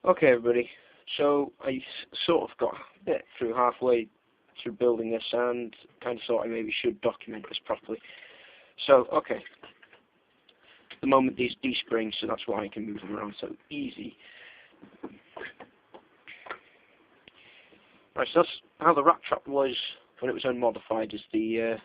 Okay, everybody. So I sort of got a bit through halfway through building this and kind of thought I maybe should document this properly. So, okay. At the moment these D-springs, so that's why I can move them around so easy. Right, so that's how the rat trap was when it was unmodified, is the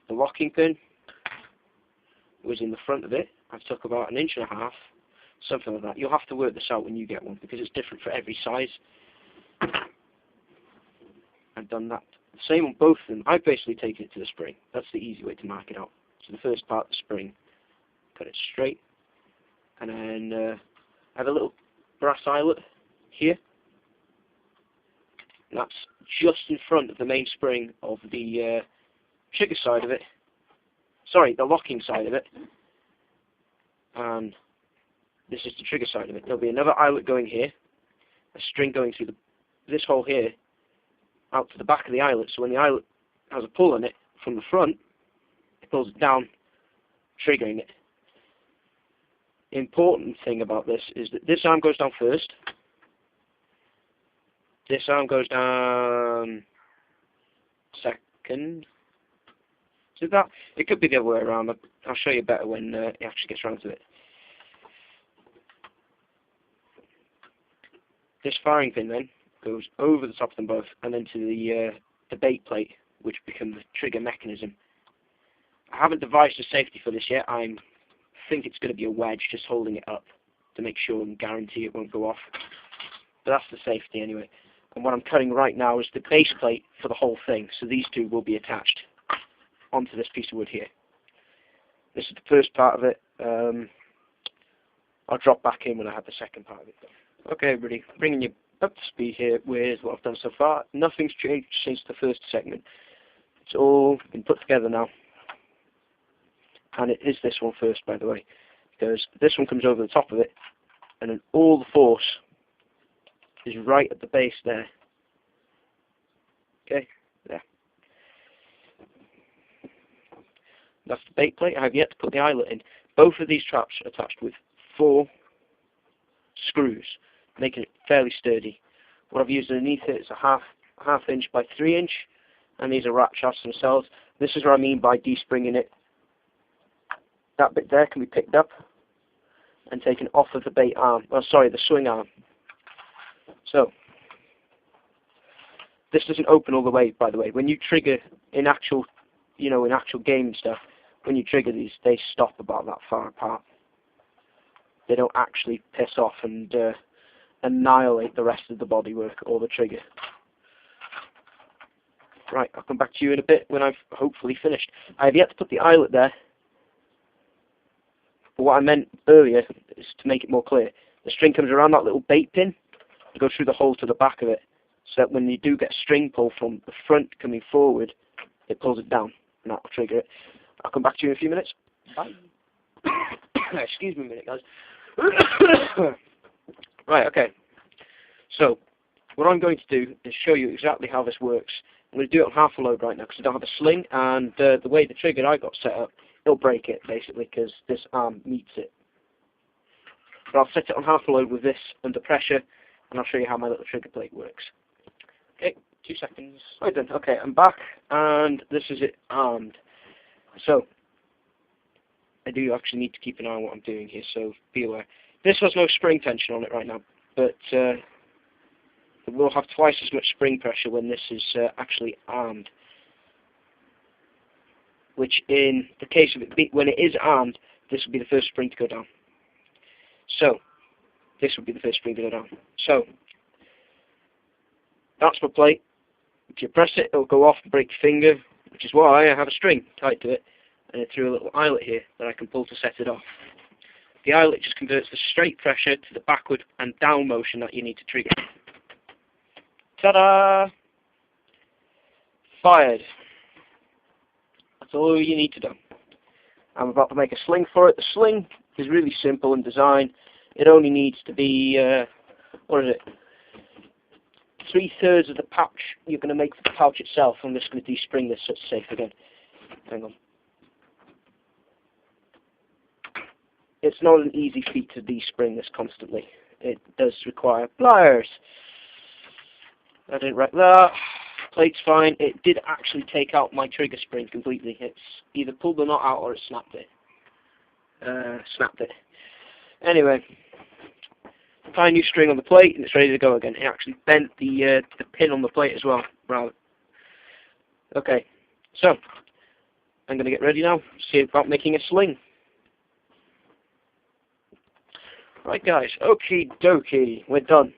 locking pin was in the front of it. I took about 1.5 inches, something like that. You'll have to work this out when you get one because it's different for every size. I've done that. Same on both of them. I've basically taken it to the spring. That's the easy way to mark it out. So the first part of the spring, put it straight, and then I have a little brass eyelet here. And that's just in front of the main spring of the trigger side of it. Sorry, the locking side of it. And this is the trigger side of it. There'll be another eyelet going here, a string going through this hole here, out to the back of the eyelet. So when the eyelet has a pull on it from the front, it pulls it down, triggering it. The important thing about this is that this arm goes down first. This arm goes down second. So that it could be the other way around. I'll show you better when it actually gets around to it. This firing pin then goes over the top of them both and then to the bait plate, which becomes the trigger mechanism. I haven't devised a safety for this yet. I think it's going to be a wedge just holding it up to make sure and guarantee it won't go off. But that's the safety anyway. And what I'm cutting right now is the base plate for the whole thing. So these two will be attached onto this piece of wood here. This is the first part of it. I'll drop back in when I have the second part of it done. Okay, everybody, bringing you up to speed here with what I've done so far. Nothing's changed since the first segment. It's all been put together now. And it is this one first, by the way, because this one comes over the top of it, and then all the force is right at the base there. Okay, there. That's the bait plate. I have yet to put the eyelet in. Both of these traps are attached with 4 screws, making it fairly sturdy. What I've used underneath it is a half inch by 3 inch, and these are rat shafts themselves. This is what I mean by de-springing it. That bit there can be picked up and taken off of the bait arm. Oh, sorry, the swing arm. So this doesn't open all the way, by the way. When you trigger in actual, in actual game stuff, when you trigger these, they stop about that far apart. They don't actually piss off and annihilate the rest of the bodywork or the trigger. Right, I'll come back to you in a bit when I've hopefully finished. I have yet to put the eyelet there. But what I meant earlier is to make it more clear. The string comes around that little bait pin and goes through the hole to the back of it, so that when you do get string pull from the front coming forward, it pulls it down, and that will trigger it. I'll come back to you in a few minutes. Bye. Excuse me a minute, guys. Right, okay. So, what I'm going to do is show you exactly how this works. I'm going to do it on half a load right now because I don't have a sling, and the way the trigger I got set up, it'll break it, basically, because this arm meets it. But I'll set it on half a load with this under pressure, and I'll show you how my little trigger plate works. Okay, 2 seconds. Right then, okay, I'm back, and this is it armed. So, I do actually need to keep an eye on what I'm doing here, so be aware. This has no spring tension on it right now, but it will have twice as much spring pressure when this is actually armed. Which in the case of it, when it is armed, this will be the first spring to go down. So, this will be the first spring to go down. So, that's my plate. If you press it, it'll go off and break your finger, which is why I have a string tied to it, and it threw a little eyelet here that I can pull to set it off. The eyelet just converts the straight pressure to the backward and down motion that you need to trigger. Ta-da! Fired. That's all you need to do. I'm about to make a sling for it. The sling is really simple in design. It only needs to be, 3/3 of the pouch you're going to make for the pouch itself. I'm just going to de-spring this so it's safe again. Hang on. it's not an easy feat to de-spring this constantly. It does require pliers. I didn't wreck that. Plate's fine. It did actually take out my trigger spring completely. It's either pulled the knot out or it snapped it. Anyway, tie new string on the plate and it's ready to go again. It actually bent the pin on the plate as well. Rather. Okay, so I'm going to get ready now. See about making a sling. Right, guys. Okie dokie. We're done.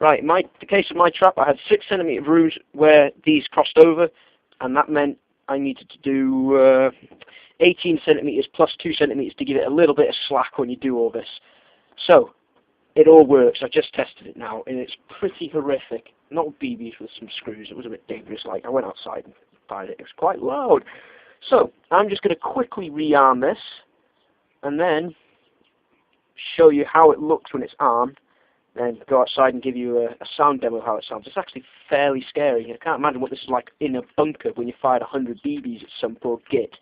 Right, the case of my trap, I had 6 centimetre grooves where these crossed over, and that meant I needed to do 18 centimetres plus 2 centimetres to give it a little bit of slack when you do all this. So, it all works. I just tested it now, and it's pretty horrific. Not BBs with some screws. It was a bit dangerous. Like, I went outside and fired it. It was quite loud. So, I'm just going to quickly rearm this, and then show you how it looks when it's armed. Then go outside and give you a sound demo of how it sounds. It's actually fairly scary. I can't imagine what this is like in a bunker when you fired 100 BBs at some poor git.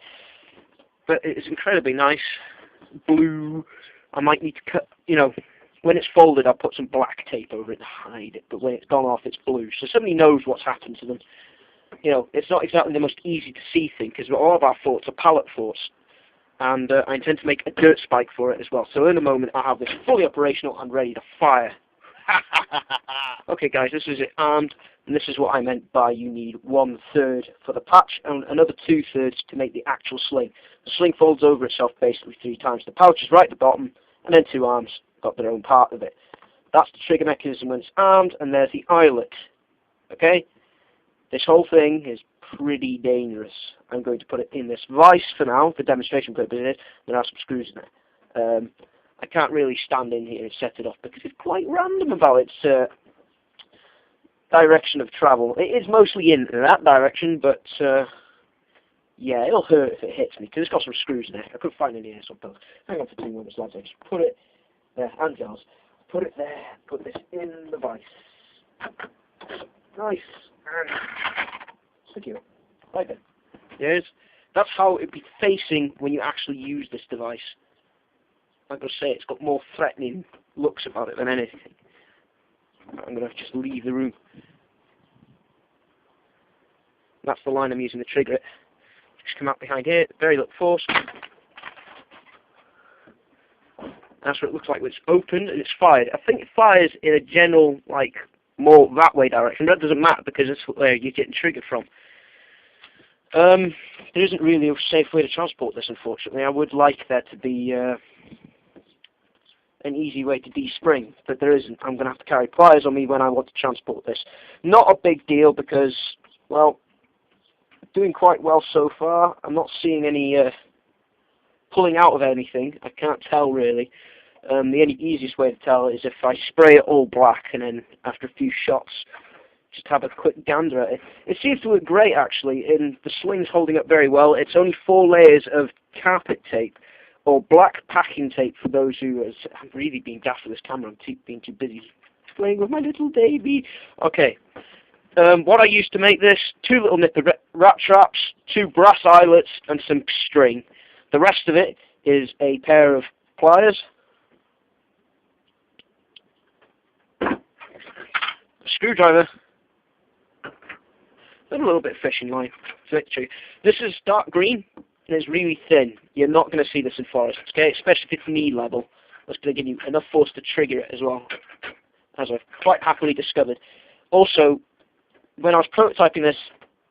But it's incredibly nice. Blue. I might need to cut, when it's folded I'll put some black tape over it to hide it. But when it's gone off it's blue. So somebody knows what's happened to them. It's not exactly the most easy to see thing because all of our forts are pallet forts. And I intend to make a dirt spike for it as well. So in a moment I have this fully operational and ready to fire. Okay guys, this is it armed, and this is what I meant by you need 1/3 for the patch and another 2/3 to make the actual sling. The sling folds over itself basically 3 times. The pouch is right at the bottom, and then 2 arms got their own part of it. That's the trigger mechanism when it's armed, and there's the eyelet. Okay? This whole thing is pretty dangerous. I'm going to put it in this vise for now, for demonstration purposes. There are some screws in there. I can't really stand in here and set it off because it's quite random about its direction of travel. It is mostly in that direction, but yeah, it'll hurt if it hits me because it's got some screws in it. I couldn't find any here, so hang on for 2 minutes, lads. I just put it there, and gels. Put it there. Put this in the vise. Nice and secure. Right then. Yes, that's how it'd be facing when you actually use this device. I'm going to say it's got more threatening looks about it than anything. I'm going to just leave the room. That's the line I'm using to trigger it. Just come out behind here, very little force. That's what it looks like when it's opened and it's fired. I think it fires in a general, more that way direction. That doesn't matter because it's where you're getting triggered from. There isn't really a safe way to transport this, unfortunately. I would like there to be an easy way to de-spring, but there isn't. I'm going to have to carry pliers on me when I want to transport this. Not a big deal because, well, doing quite well so far. I'm not seeing any pulling out of anything. I can't tell really. The only easiest way to tell is if I spray it all black and then after a few shots just have a quick gander at it. It seems to look great actually, and the sling's holding up very well. It's only 4 layers of carpet tape, or black packing tape for those who I'm really being daft with this camera. I'm being too busy playing with my little baby. Okay. What I used to make this, 2 little nipper rat traps, 2 brass eyelets, and some string. The rest of it is a pair of pliers, a screwdriver, and a little bit of fishing line. This is dark green and it's really thin. You're not going to see this in forests, okay? Especially if it's knee level. That's going to give you enough force to trigger it as well, as I've quite happily discovered. Also, when I was prototyping this,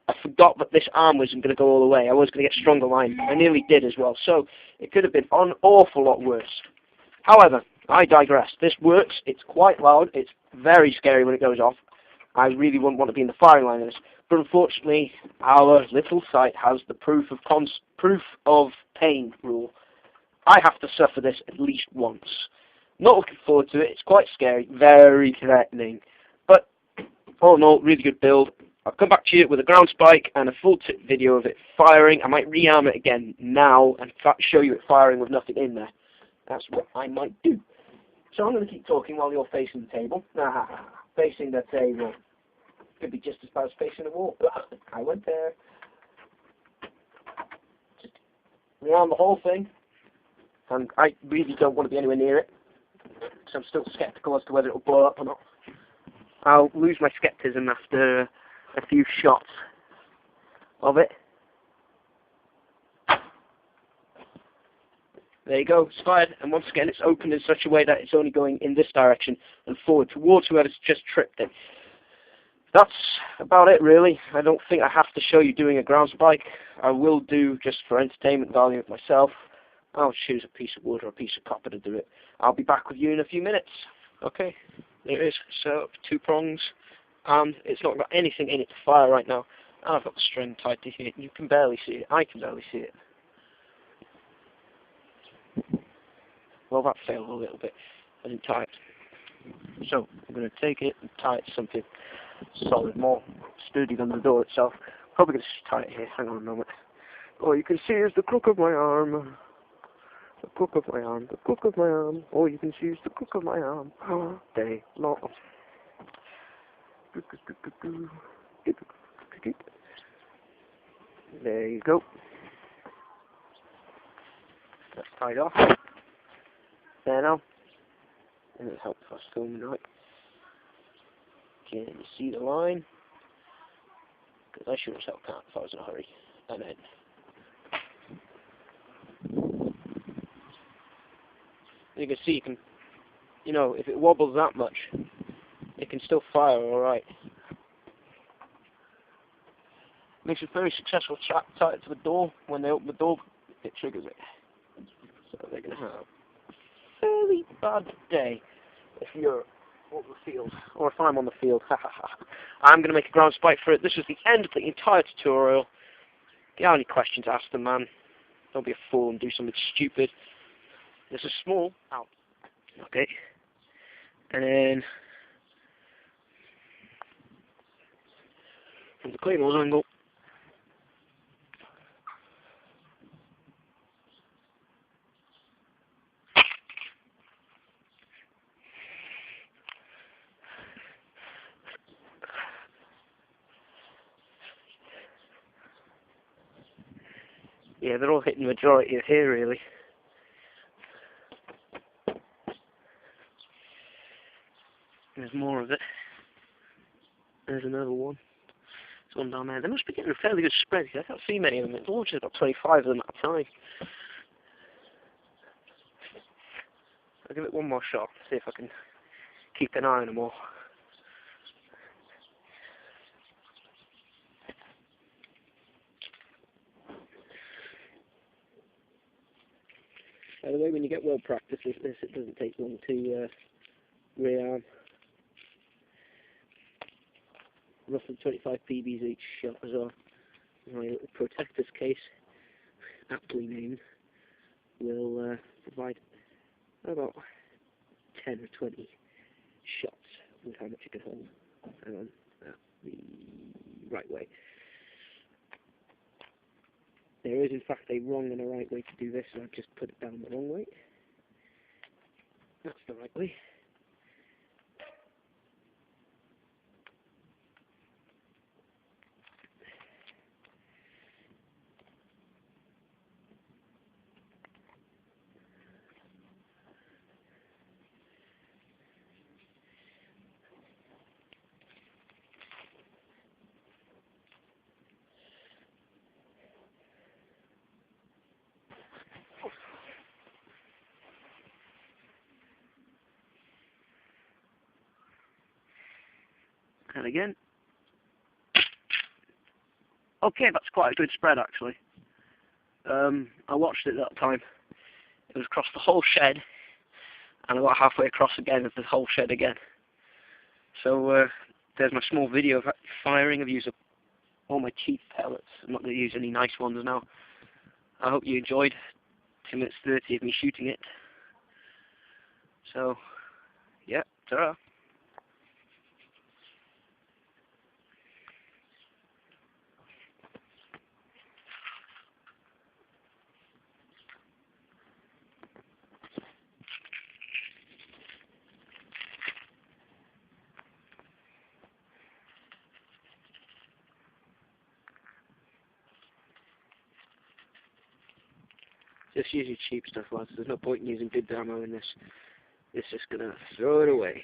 I forgot that this arm wasn't going to go all the way. I was going to get stronger line. I nearly did as well. So it could have been an awful lot worse. However, I digress. This works. It's quite loud. It's very scary when it goes off. I really wouldn't want to be in the firing line of this. But unfortunately, our little site has the proof of pain rule. I have to suffer this at least once. Not looking forward to it. It's quite scary. Very threatening. But all in all, really good build. I'll come back to you with a ground spike and a full tip video of it firing. I might rearm it again now and show you it firing with nothing in there. That's what I might do. So I'm going to keep talking while you're facing the table. Facing the table. Could be just as bad as facing the wall. I went there. Just rearm the whole thing. and I really don't want to be anywhere near it, so I'm still sceptical as to whether it'll blow up or not. I'll lose my skepticism after a few shots of it. There you go, it's fired, and once again it's opened in such a way that it's only going in this direction and forward towards whoever's just tripped it. That's about it really. I don't think I have to show you doing a ground spike. I will do, just for entertainment value of myself, I'll choose a piece of wood or a piece of copper to do it. I'll be back with you in a few minutes. Okay, there it is. So, 2 prongs, and it's not got anything in it to fire right now. And I've got the string tied to here. You can barely see it. I can barely see it. Well, that failed a little bit. I didn't tie it. So, I'm going to take it and tie it to something solid, more sturdy than the door itself. Probably going to tie it here. Hang on a moment. All you can see is the crook of my arm. The crook of my arm. The crook of my arm. All you can see is the crook of my arm. Day long. There you go. That's tied off. There now. And it'll help if I was filming right. Can you see the line? Because I sure as hell can't if I was in a hurry. And then you can see, if it wobbles that much, it can still fire alright. Makes a very successful trap tied to the door. When they open the door, it triggers it. So they're going to have a fairly bad day if you're on the field, or if I'm on the field. I'm going to make a ground spike for it. This is the end of the entire tutorial. If you have any questions, ask them, man. Don't be a fool and do something stupid. This is small. Out. Okay. And then from the Claymore's angle, yeah, they're all hitting the majority of here, really. There's more of it. There's another one. There's one down there. They must be getting a fairly good spread. I can't see many of them. It launches about 25 of them at a time. I'll give it one more shot. See if I can keep an eye on them all. By the way, when you get well practiced with this, it doesn't take long to rearm. Roughly 25 PBs each shot as well. My little protector's case, aptly named, will provide about 10 or 20 shots with how much it can hold. Hang on, the right way. There is in fact a wrong and a right way to do this, so I've just put it down the wrong way. That's the right way. And again. Okay, that's quite a good spread actually. I watched it that time. It was across the whole shed, and I got halfway across again of the whole shed again. So there's my small video of firing. I've used all my cheap pellets. I'm not going to use any nice ones now. I hope you enjoyed 2 minutes 30 of me shooting it. So, yeah, ta-ra. Just use your cheap stuff, lads. There's no point in using good ammo in this. It's just gonna throw it away.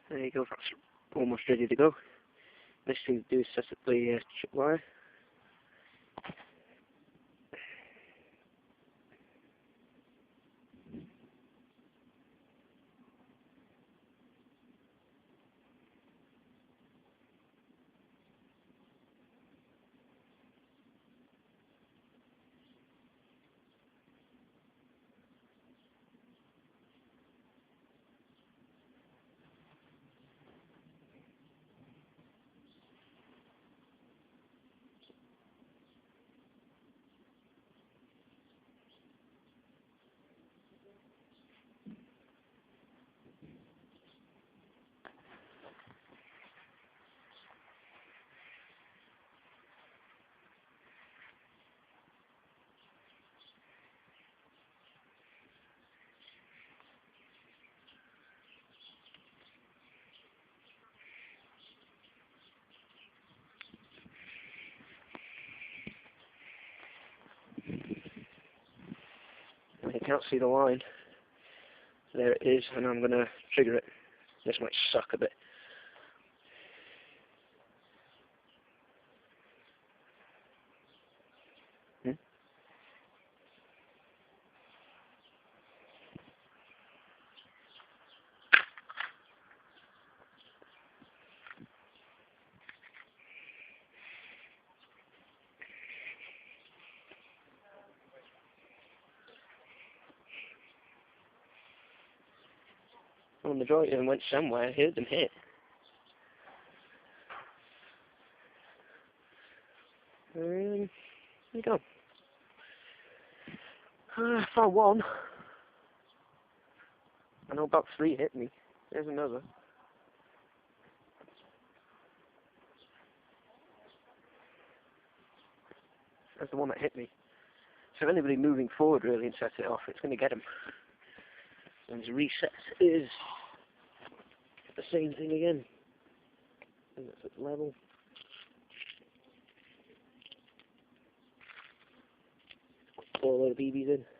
There you go, that's almost ready to go. Next thing to do is set up the chip wire. You can't see the line. There it is, and I'm going to trigger it. This might suck a bit. Well, the majority of them went somewhere. I heard them hit. There you go. I found one. I know about 3 hit me. There's another. That's the one that hit me. So if anybody moving forward really and sets it off, it's going to get them. And the reset is the same thing again. And that's at level. Pour a load of BBs in.